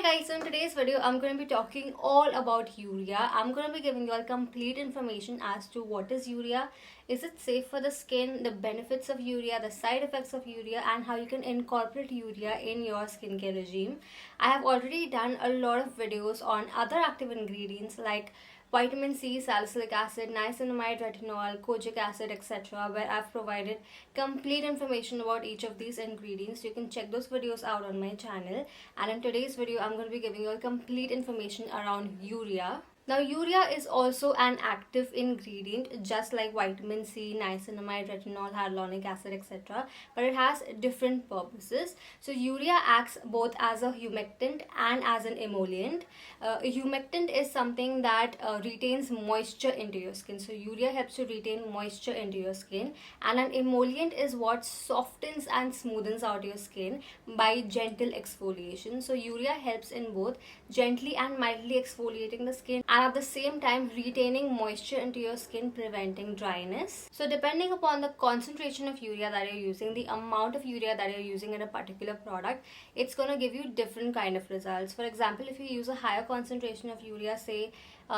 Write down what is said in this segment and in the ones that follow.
guys, so in today's video I'm going to be talking all about urea. I'm going to be giving you all complete information as to what is urea, is it safe for the skin, the benefits of urea, the side effects of urea, and how you can incorporate urea in your skincare regime. I have already done a lot of videos on other active ingredients like vitamin C, salicylic acid, niacinamide, retinol, kojic acid, etc., where I've provided complete information about each of these ingredients. You can check those videos out on my channel. And in today's video, I'm going to be giving you all complete information around urea. Now, urea is also an active ingredient, just like vitamin C, niacinamide, retinol, hyaluronic acid, etc. But it has different purposes. So, urea acts both as a humectant and as an emollient. A humectant is something that retains moisture into your skin. So, urea helps to retain moisture into your skin. And an emollient is what softens and smoothens out your skin by gentle exfoliation. So, urea helps in both gently and mildly exfoliating the skin, and at the same time retaining moisture into your skin, preventing dryness. So depending upon the concentration of urea that you're using, the amount of urea that you're using in a particular product, it's going to give you different kind of results. For example, if you use a higher concentration of urea, say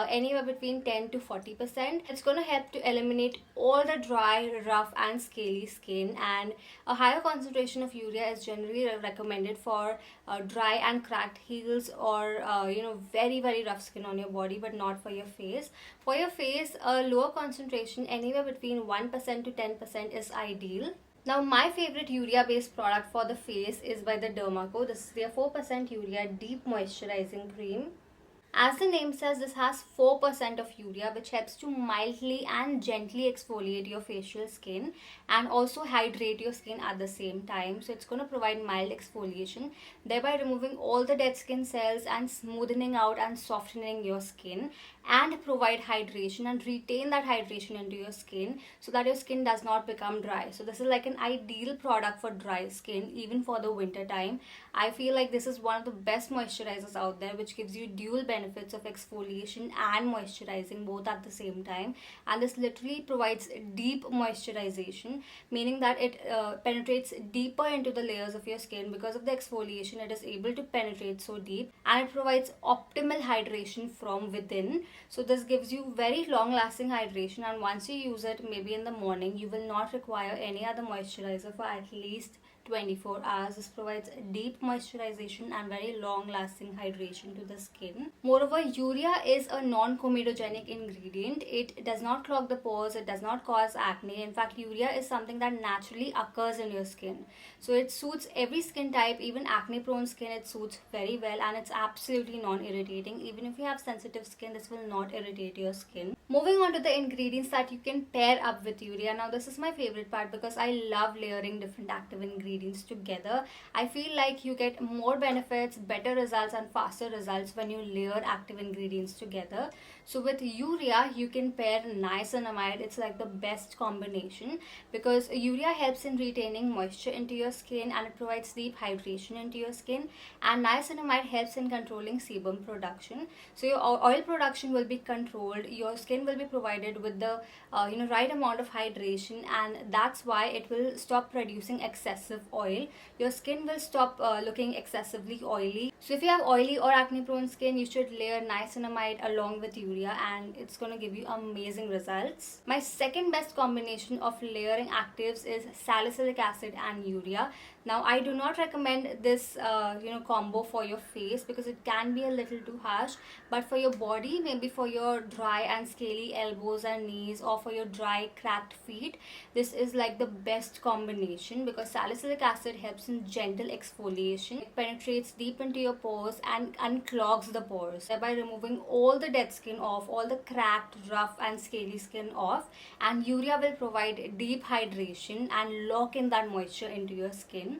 anywhere between 10 to 40%, it's going to help to eliminate all the dry, rough and scaly skin. And a higher concentration of urea is generally recommended for dry and cracked heels, or very rough skin on your body, but not for your face. For your face, a lower concentration, anywhere between 1% to 10%, is ideal. Now, my favorite urea based product for the face is by the Dermaco. This is their 4% urea deep moisturizing cream. As the name says, this has 4% of urea, which helps to mildly and gently exfoliate your facial skin and also hydrate your skin at the same time. So it's going to provide mild exfoliation, thereby removing all the dead skin cells and smoothing out and softening your skin, and provide hydration and retain that hydration into your skin so that your skin does not become dry. So this is like an ideal product for dry skin, even for the winter time. I feel like this is one of the best moisturizers out there, which gives you dual benefits of exfoliation and moisturizing both at the same time. And this literally provides deep moisturization, meaning that it penetrates deeper into the layers of your skin. Because of the exfoliation, it is able to penetrate so deep, and it provides optimal hydration from within. So this gives you very long lasting hydration, and once you use it maybe in the morning, you will not require any other moisturizer for at least 24 hours. This provides deep moisturization and very long lasting hydration to the skin. Moreover, urea is a non-comedogenic ingredient. It does not clog the pores, it does not cause acne. In fact, urea is something that naturally occurs in your skin. So it suits every skin type, even acne prone skin it suits very well, and it's absolutely non-irritating. Even if you have sensitive skin, this will not irritate your skin. Moving on to the ingredients that you can pair up with urea. Now this is my favorite part because I love layering different active ingredients together. I feel like you get more benefits, better results and faster results when you layer active ingredients together. So with urea, you can pair niacinamide. It's like the best combination because urea helps in retaining moisture into your skin and it provides deep hydration into your skin, and niacinamide helps in controlling sebum production. So your oil production will be controlled, your skin will be provided with the right amount of hydration, and that's why it will stop producing excessive oil. Your skin will stop looking excessively oily. So if you have oily or acne prone skin, you should layer niacinamide along with urea, and it's going to give you amazing results. My second best combination of layering actives is salicylic acid and urea. Now I do not recommend this combo for your face because it can be a little too harsh, but for your body, maybe for your dry and scaly elbows and knees, or for your dry cracked feet, this is like the best combination because salicylic acid helps in gentle exfoliation. It penetrates deep into your pores and unclogs the pores, thereby removing all the dead skin off, all the cracked, rough and scaly skin off. And urea will provide deep hydration and lock in that moisture into your skin.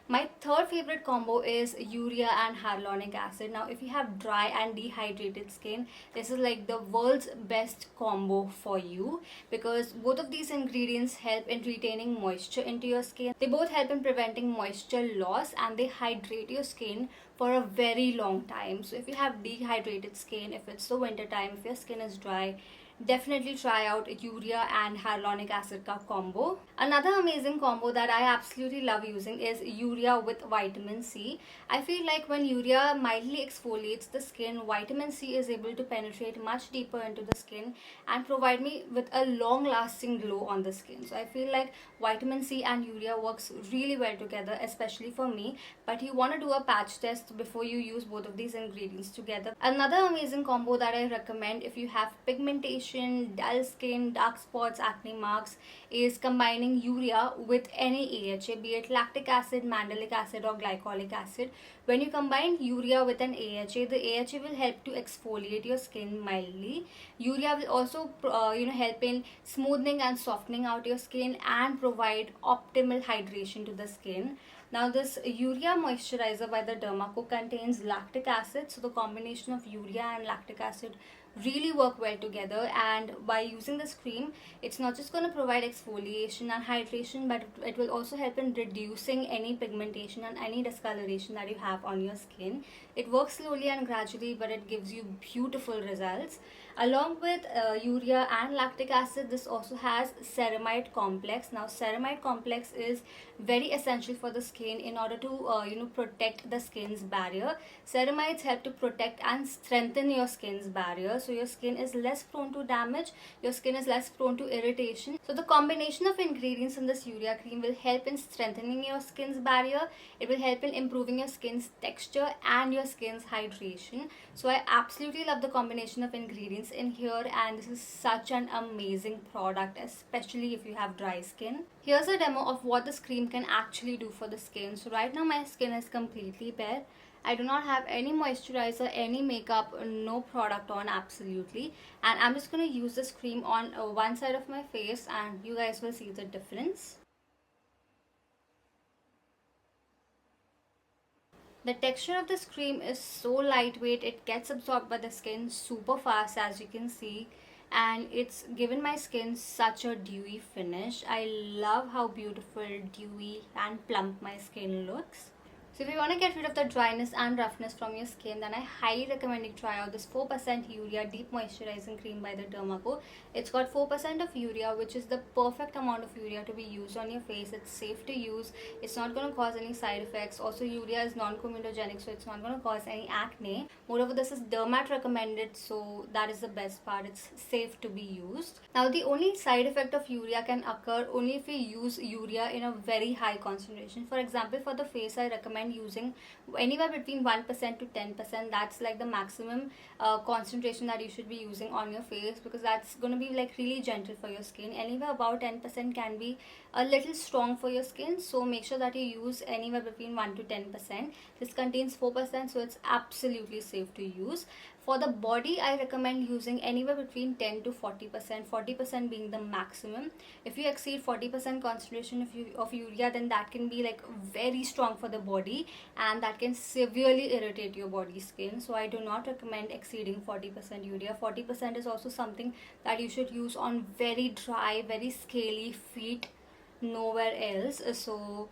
My third favorite combo is urea and hyaluronic acid. Now if you have dry and dehydrated skin, this is like the world's best combo for you because both of these ingredients help in retaining moisture into your skin. They both help in preventing moisture loss, and they hydrate your skin for a very long time. So if you have dehydrated skin, if it's the winter time, if your skin is dry, definitely try out urea and hyaluronic acid ka combo. Another amazing combo that I absolutely love using is urea with vitamin C. I feel like when urea mildly exfoliates the skin, vitamin C is able to penetrate much deeper into the skin and provide me with a long lasting glow on the skin. So I feel like vitamin C and urea works really well together, especially for me. But you want to do a patch test before you use both of these ingredients together. Another amazing combo that I recommend if you have pigmentation, dull skin, dark spots, acne marks, is combining urea with any AHA, be it lactic acid, mandelic acid or glycolic acid. When you combine urea with an AHA, the AHA will help to exfoliate your skin mildly. Urea will also help in smoothing and softening out your skin and provide optimal hydration to the skin. Now this urea moisturizer by the Dermaco contains lactic acid, so the combination of urea and lactic acid really work well together, and by using this cream, it's not just going to provide exfoliation and hydration, but it will also help in reducing any pigmentation and any discoloration that you have on your skin. It works slowly and gradually, but it gives you beautiful results. Along with urea and lactic acid, this also has ceramide complex. Now ceramide complex is very essential for the skin in order to protect the skin's barrier. Ceramides help to protect and strengthen your skin's barrier, so your skin is less prone to damage, your skin is less prone to irritation. So the combination of ingredients in this urea cream will help in strengthening your skin's barrier. It will help in improving your skin's texture and your skin's hydration. So I absolutely love the combination of ingredients in here, and this is such an amazing product, especially if you have dry skin. Here's a demo of what this cream can actually do for the skin. So right now my skin is completely bare. I do not have any moisturizer, any makeup, no product on absolutely, and I'm just going to use this cream on one side of my face and you guys will see the difference. The texture of this cream is so lightweight, it gets absorbed by the skin super fast, as you can see, and it's given my skin such a dewy finish. I love how beautiful, dewy and plump my skin looks. So if you want to get rid of the dryness and roughness from your skin, then I highly recommend you try out this 4% Urea Deep Moisturizing Cream by the Dermaco. It's got 4% of urea, which is the perfect amount of urea to be used on your face. It's safe to use. It's not going to cause any side effects. Also, urea is non-comedogenic, so it's not going to cause any acne. Moreover, this is dermat recommended, so that is the best part. It's safe to be used. Now, the only side effect of urea can occur only if you use urea in a very high concentration. For example, for the face, I recommend using anywhere between 1% to 10%. That's like the maximum concentration that you should be using on your face, because that's going to be like really gentle for your skin. Anywhere about 10% can be a little strong for your skin, so make sure that you use anywhere between 1 to 10%. This contains 4%, so it's absolutely safe to use. For the body, I recommend using anywhere between 10 to 40%, 40% being the maximum. If you exceed 40% concentration of urea, then that can be like very strong for the body, and that can severely irritate your body skin. So I do not recommend exceeding 40% urea. 40% is also something that you should use on very dry, very scaly feet, nowhere else. So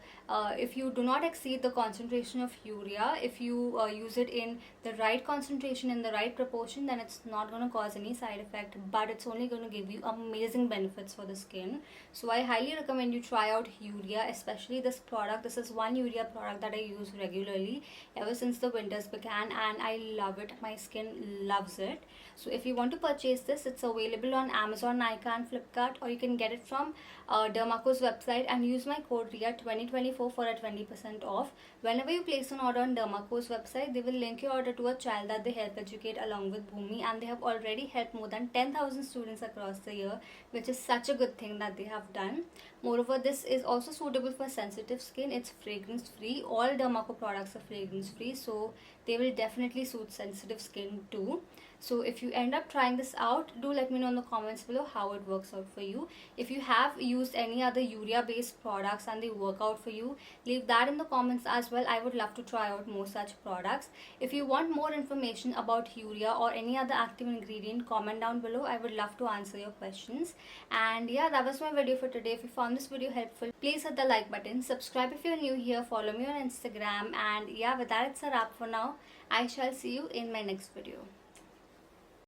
if you do not exceed the concentration of urea, if you use it in the right concentration, in the right proportion, then it's not going to cause any side effect, but it's only going to give you amazing benefits for the skin. So I highly recommend you try out urea, especially this product. This is one urea product that I use regularly ever since the winters began, and I love it. My skin loves it. So if you want to purchase this, it's available on Amazon, Nykaa and Flipkart, or you can get it from Dermaco's website and use my code RIA2024 for a 20% off. Whenever you place an order on Dermaco's website, they will link your order to a child that they help educate along with Bhumi, and they have already helped more than 10,000 students across the year, which is such a good thing that they have done. Moreover, this is also suitable for sensitive skin. It's fragrance free. All Dermaco products are fragrance free, so they will definitely suit sensitive skin too. So if you end up trying this out, do let me know in the comments below how it works out for you. If you have used any other urea based products and they work out for you, leave that in the comments as well. I would love to try out more such products. If you want more information about urea or any other active ingredient, comment down below. I would love to answer your questions. And yeah, that was my video for today. If you found this video helpful, please hit the like button, subscribe if you're new here, follow me on Instagram, and yeah, with that, it's a wrap for now. I shall see you in my next video.